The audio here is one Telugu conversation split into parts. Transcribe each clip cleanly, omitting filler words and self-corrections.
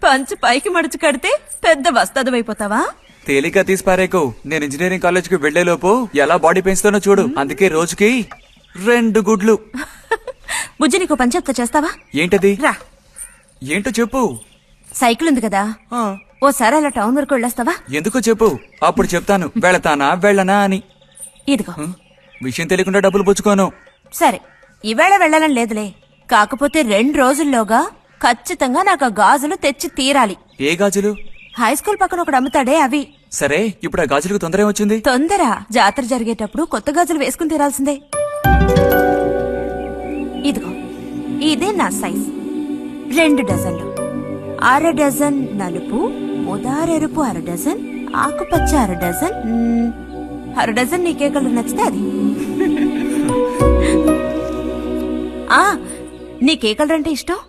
పంచు పైకి మడుచు కడితే పెద్ద వస్తాదమైపోతావా? తేలిక తీసి పారేకు. నేను ఇంజనీరింగ్ కాలేజ్ కి వెళ్లేలోపు ఎలా బాడీ పెంచుతానో చూడు. అందుకే రోజుకి 2 గుడ్లు. బుజ్జి, నీకు పని చెప్తా, చేస్తావా? ఏంటది? రా. ఏంటో చెప్పు. సైకిల్ ఉంది కదా, ఓసారి అలా టౌన్ వరకు వెళ్ళొస్తావా? ఎందుకో చెప్పు, అప్పుడు చెప్తాను వెళతానా వెళ్ళనా అని. ఇదిగో. విషయం తెలియకుండా డబ్బులు పుచ్చుకోను. సరే, ఈవేళ వెళ్ళాలని లేదులే. కాకపోతే 2 రోజుల్లోగా ఖచ్చితంగా నాకు ఆ గాజులు తెచ్చి తీరాలి. ఏ గాజులు? హై స్కూల్ పక్కన ఒకడు అమ్ముతాడే అవి. సరే, ఇప్పుడు ఆ గాజులకు తొందర ఏమొచ్చింది? తొందర జాతర జరిగేటప్పుడు కొత్త గాజులు వేసుకుని తీరాల్సిందే. ఇదిగో, ఇదే నా సైజ్. 2 డజన్లు. 1/2 డజన్ నలుపు, ముదారెరుపు 1/2 డజన్, ఆకుపచ్చ 1/2 డజన్. 1/2 డజన్ నీకే కలర్ నచ్చితే అది. నీకే కలర్ అంటే ఇష్టం?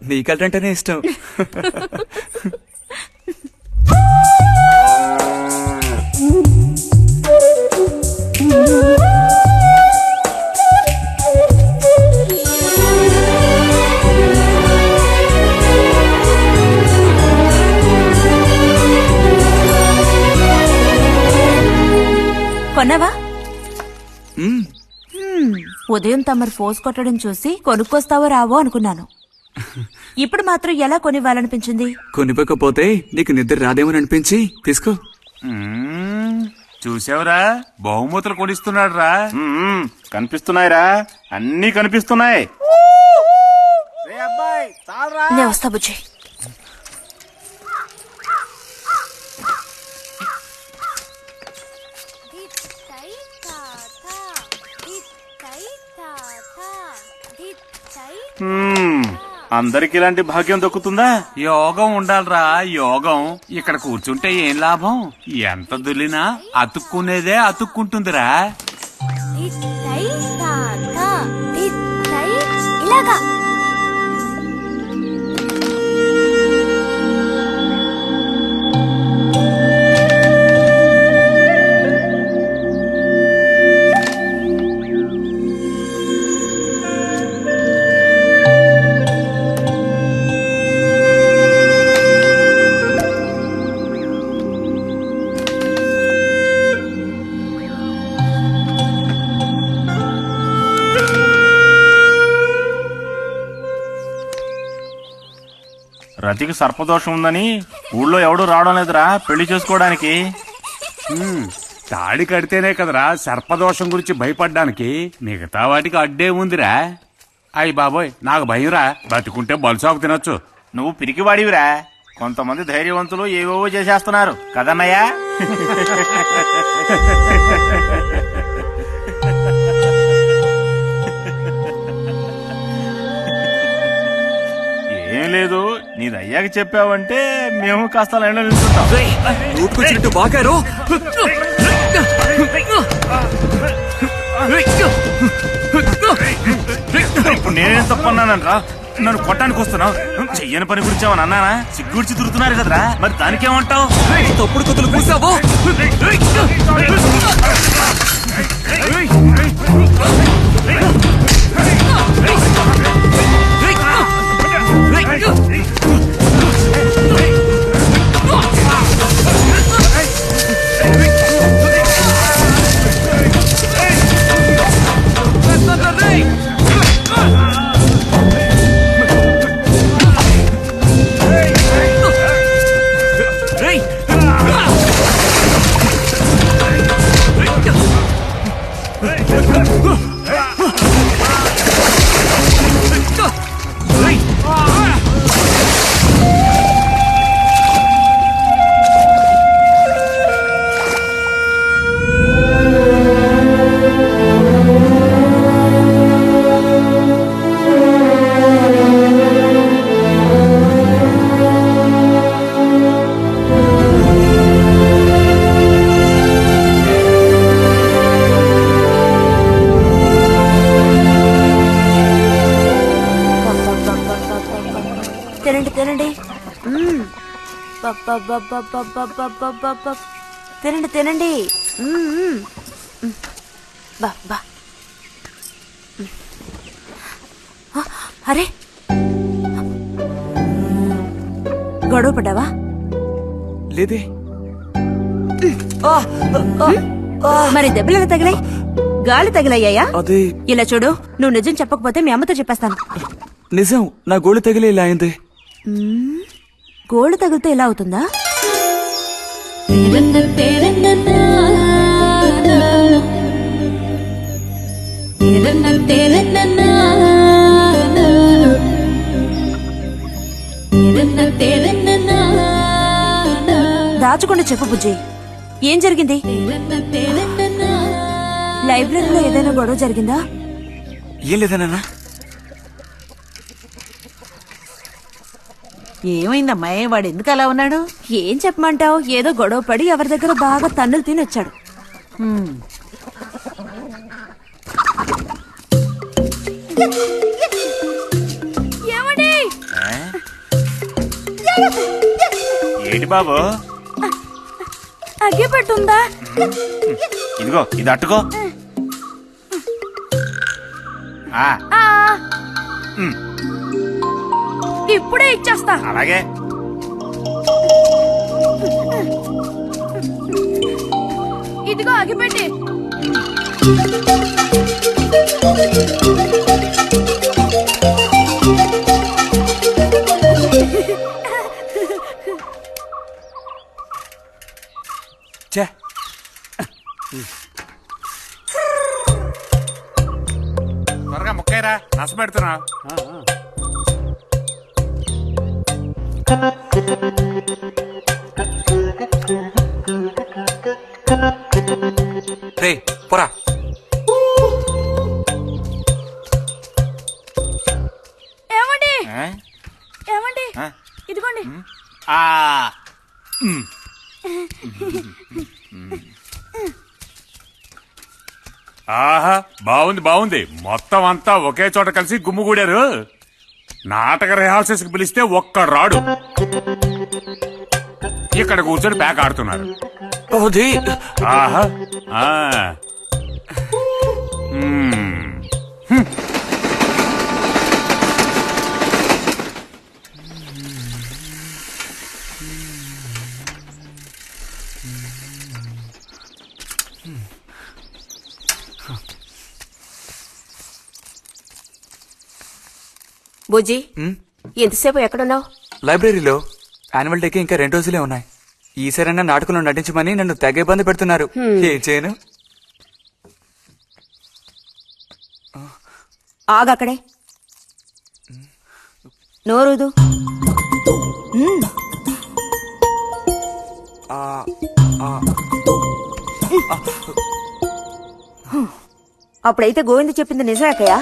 నీ కలర్ అంటేనే ఇష్టం. కొన్నావా? ఉదయం తమరు ఫోర్స్ కొట్టడం చూసి కొనుక్కొస్తావో రావో అనుకున్నాను. ఇప్పుడు మాత్రం ఎలా కొనివ్వాలనిపించింది? కొనిపోకపోతే నీకు నిద్ర రాదేమని అనిపించి తీసుకో. చూసావురా, బహుమతులు కొనిస్తున్నాడు రా. కనిపిస్తున్నాయిరా, అన్నీ కనిపిస్తున్నాయి. నేను వస్తా బుజ్జి. అందరికి ఇలాంటి భాగ్యం దొక్కుతుందా? యోగం ఉండాలిరా, యోగం. ఇక్కడ కూర్చుంటే ఏం లాభం? ఎంత దులినా అతుక్కునేదే అతుక్కుంటుందిరా. ఇలాగా రతికి సర్పదోషం ఉందని ఊళ్ళో ఎవడూ రావడం లేదురా పెళ్లి చేసుకోవడానికి. తాడి కడితేనే కదరా సర్పదోషం గురించి భయపడ్డానికి. మిగతా వాటికి అడ్డే ఉందిరా. అయ్యి బాబోయ్, నాకు భయంరా. బతికుంటే బలుసాకు తినొచ్చు. నువ్వు పిరికివాడివిరా. కొంతమంది ధైర్యవంతులు ఏవేవో చేసేస్తున్నారు కదన్నయ్యా. ఏం లేదు, నీది అయ్యాక చెప్పావంటే మేము కాస్త లైన్లో నిలుచుంటాం. ఇప్పుడు నేనేం తప్పన్నానంట్రా? నన్ను కొట్టడానికి వస్తున్నావు. చెయ్యని పని గురించి ఏమని అన్నానా? సిగ్గుడిచి తిరుగుతున్నారు కదరా, మరి దానికేమంటావు? తప్పుడు కొతులు కూసావో. తినండి తినండి. తినండి తినండి. బా బా. అరే గొడవ పడ్డావా? లేదే. మరి దెబ్బలు ఎలా తగిలాయి? గాలి తగిలయ్యాయా? అదే ఇలా చూడు, నువ్వు నిజం చెప్పకపోతే మీ అమ్మతో చెప్పేస్తాను. నిజం, నా గోళ్ళు తగిలే ఇలా అయింది. గోళ్ళు తగిలితే ఇలా అవుతుందా? దాచకుండా చెప్పు బుజ్జి, ఏం జరిగింది? లైబ్రరీలో ఏదైనా గొడవ జరిగిందా? ఏం లేదన్నా. ఏమైందమ్మా, వాడు ఎందుకు అలా ఉన్నాడు? ఏం చెప్పమంటావు, ఏదో గొడవ పడి ఎవరి దగ్గర బాగా తన్నులు తిని వచ్చాడు. ఏమండి? ఏంటి బాబు? అగ్గి పెట్టుందా? ఇదిగో ఇది అట్టుకో. ఇప్పుడే ఇచ్చేస్తా. అలాగే. ఇదిగో అగిపెట్టి. చే త్వరగా ముక్కైరా, నష్టం పెడుతున్నా. రే పోరా. ఏమండి? ఏమండి? ఇదిగోండి. ఆహా, బాగుంది బాగుంది. మొత్తం అంతా ఒకే చోట కలిసి గుమ్ముగూడారు. నాటక రిహార్సల్స్ కి పిలిస్తే ఒక్క రాడు. ఇక్కడ కూర్చొని బ్యాగ్ ఆడుతున్నారు. ఓది ఆహా. మ్మ్. బుజ్జి, ఎంతసేపు ఎక్కడున్నావు? లైబ్రరీలో. యాన్యువల్ డేకి ఇంకా 2 రోజులే ఉన్నాయి. ఈసారైనా నాటకంలో నటించమని నన్ను తెగ ఇబ్బంది పెడుతున్నారు. ఏం చేయను? ఆగక్కడే, నోరుదు. అప్పుడైతే గోవింద చెప్పింది నిజమేకయ్యా?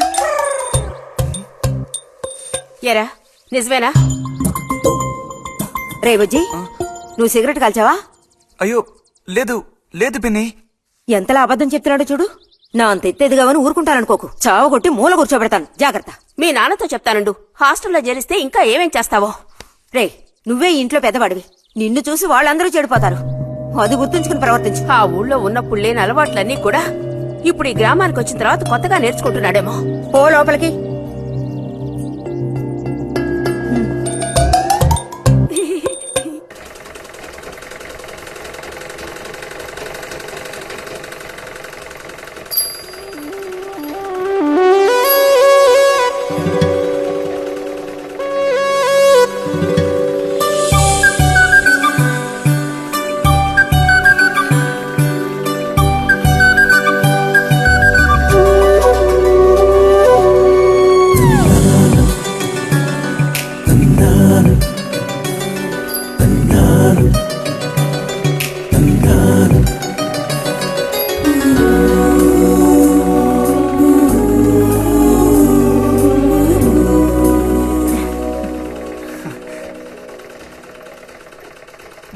ఎరా నిజమేనా? రే బుజ్జి, నువ్వు సిగరెట్ కాల్చావా? అయ్యో లేదు లేదు పిన్ని. ఎంతలా అబద్ధం చెప్తున్నాడో చూడు. నా అంత ఎత్తేదిగావని ఊరుకుంటాననుకోకు. చావగొట్టి మూల కూర్చోబెడతాను, జాగ్రత్త. మీ నాన్నతో చెప్తానుండు, హాస్టల్లో చేరిస్తే ఇంకా ఏమేం చేస్తావో. రే, నువ్వే ఇంట్లో పెద్దవాడివి, నిన్ను చూసి వాళ్ళందరూ చెడిపోతారు. అది గుర్తుంచుకుని ప్రవర్తించు. ఆ ఊళ్ళో ఉన్నప్పుడు లేని అలవాట్లన్నీ కూడా ఇప్పుడు ఈ గ్రామానికి వచ్చిన తర్వాత కొత్తగా నేర్చుకుంటున్నాడేమో. పో లోపలికి.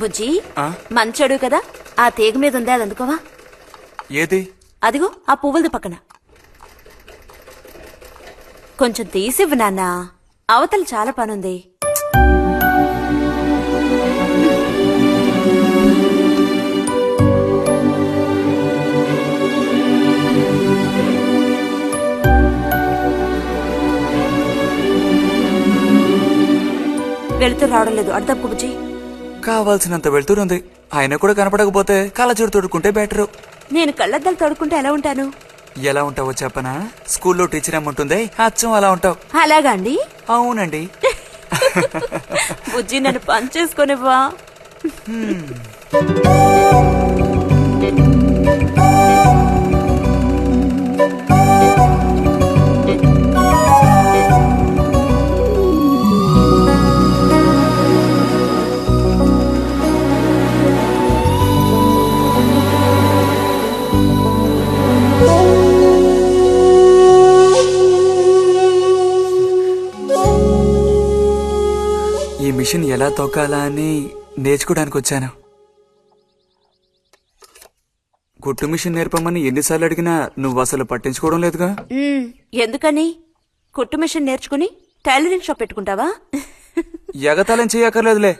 బుజ్జి, మంచోడు కదా, ఆ తీగ మీద ఉంది, అది అందుకోవా? ఏది? అదిగో ఆ పువ్వులది పక్కన. కొంచెం తీసివ్వు నాన్న, అవతల చాలా పనుంది. వెళుతూ రావడం లేదు. అర్థం బుజ్జి. కావాల్సినంత వెళ్తురుంది. ఆయన కూడా కనపడకపోతే కళ్ళజోడు తోడుకుంటే బెటరు. నేను కళ్ళద్దాలు తోడుకుంటే ఎలా ఉంటాను? ఎలా ఉంటావో చెప్పనా? స్కూల్లో టీచర్ ఏమంటుందే, అచ్చం అలా ఉంటావు. అలాగా అండి? అవునండి. బుజ్జి నన్ను పని చేసుకునివ్వా. ఈ మిషన్ ఎలా తొక్కాలా అని నేర్చుకోవడానికి వచ్చాను. కుట్టు మిషన్ నేర్పమని ఎన్నిసార్లు అడిగినా నువ్వు అసలు పట్టించుకోవడం లేదుగా. ఎందుకని? కుట్టు మిషన్ నేర్చుకుని టైలరింగ్ షాప్ పెట్టుకుంటావా? ఎగతాళం చేయక్కర్లేదులే.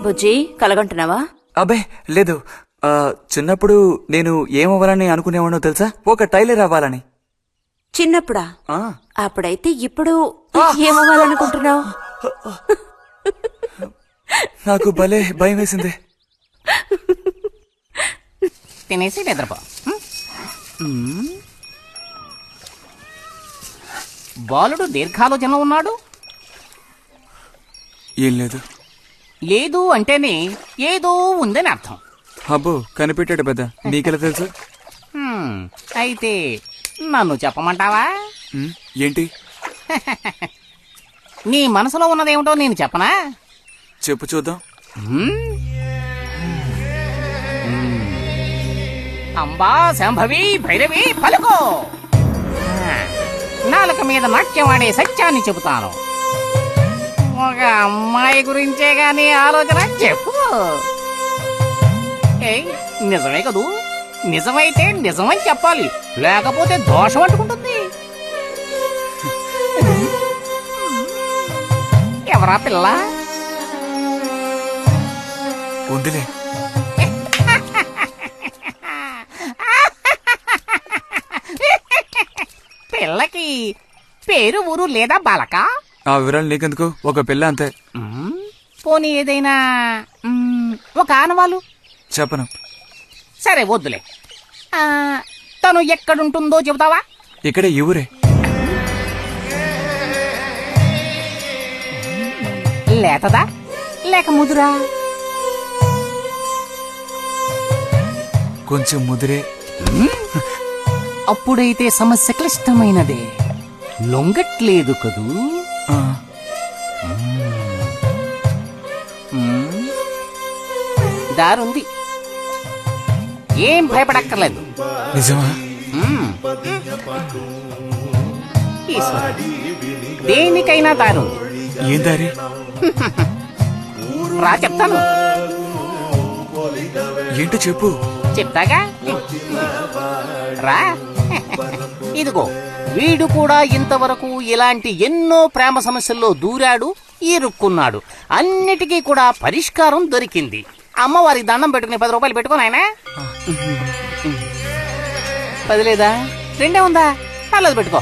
బుజ్జి కలగంటున్నావా? అబ్బే లేదు. చిన్నప్పుడు నేను ఏమవ్వాలని అనుకునేవాడో తెలుసా? ఒక టైలర్ అవ్వాలని. చిన్నప్పుడా? ఆ, అప్పుడైతే ఇప్పుడు ఏమవ్వాలనుకుంటున్నావు? నాకు భలే భయం వేసింది. తినేసి నిద్రపో. బాలుడు దీర్ఘాలోచనలో ఉన్నాడు. ఏం లేదు. లేదు అంటేనే ఏదో ఉందని అర్థం. అబ్బో కనిపెట్టాడు పెద్ద. నీకెలా తెలుసు? అయితే నన్ను చెప్పమంటావా? ఏంటి? నీ మనసులో ఉన్నదేమిటో నేను చెప్పనా? చెప్పు చూద్దాం. అంబా శాంభవి భైరవి పలుకో. నాలుక మీద నాట్యం ఆడే సత్యాన్ని చెబుతాను. ఒక అమ్మాయి గురించే గాని ఆలోచన చెప్పు. నిజమే కదూ? నిజమైతే నిజమని చెప్పాలి, లేకపోతే దోషం అంటుకుంటుంది. ఎవరా పిల్ల? ఉందిలే. పిల్లకి పేరు ఊరు లేదా బాలక? ఆ వివరాలు నీకెందుకు? ఒక పిల్ల అంతే. పోనీ ఏదైనా ఒక ఆనవాలు? చెప్పను. సరే వద్దులే. తను ఎక్కడుంటుందో చెబుతావా? ఇక్కడే ఈ ఊరే. లేతదా లేక ముదురా? కొంచెం ముదిరే. అప్పుడైతే సమస్య క్లిష్టమైనదే. లొంగట్లేదు కదూ? ఆ, దారుంది, ఏం భయపడక్కర్లేదు. నిజమా? ఈశ్వరుడు, దేనికైనా దారుంది. ఏం దారి? రా చెప్తాను. ఏంటో చెప్పు. చెప్తాగా రా. ఇదిగో, వీడు కూడా ఇంతవరకు ఇలాంటి ఎన్నో ప్రేమ సమస్యల్లో దూరాడు, ఇరుక్కున్నాడు. అన్నిటికీ కూడా పరిష్కారం దొరికింది. అమ్మవారి దండం పెట్టుకుని 10 రూపాయలు పెట్టుకో నాయనా. 10 లేదా? 2 ఉందా? పర్లేదు పెట్టుకో.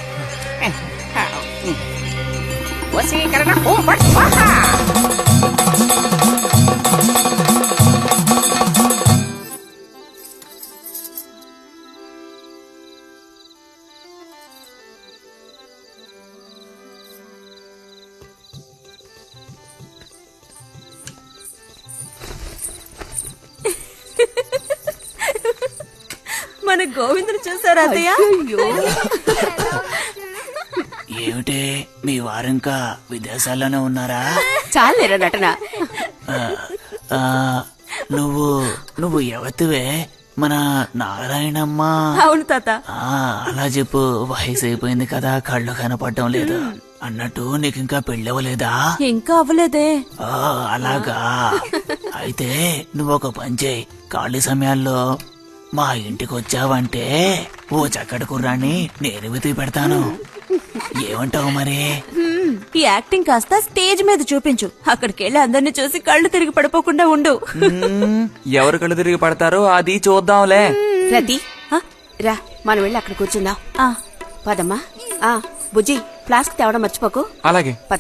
వశీకరణ ఓం ఫట్ స్వాహా. మన గోవిందుని చూసారా అత్తయ్య? ఏమిటే మీ వారింకా విదేశాల్లోనే ఉన్నారా? చాలేరా నటన. నువ్వు ఎవతివే? మన నారాయణమ్మ అవును తాత. ఆ, అలా చెప్పు. వయసు అయిపోయింది కదా, కళ్ళు కనపడటం లేదు. అన్నట్టు నీకు ఇంకా పెళ్ళవలేదా? ఇంకా అవ్వలేదే. ఆ, అలాగా. అయితే నువ్వు ఒక పని చేయి. ఖాళీ సమయాల్లో మా ఇంటికి వచ్చావంటే ఓ చక్కటి కుర్రాన్ని నేను వెతికి పెడతాను. ఏమంటావు మరి? ఈ యాక్టింగ్ కాస్త స్టేజ్ మీద చూపించు. అక్కడికి వెళ్ళి అందరిని చూసి కళ్ళు తిరిగి పడిపోకుండా ఉండు. ఎవరు కళ్ళు తిరిగి పడతారో అది చూద్దాంలే. రతి రా, మనం వెళ్ళి అక్కడ కూర్చుందాం. ఆ, పదమ్మా. బుజ్జి, ఫ్లాస్క్ తేవడం మర్చిపోకు. అలాగే. పద.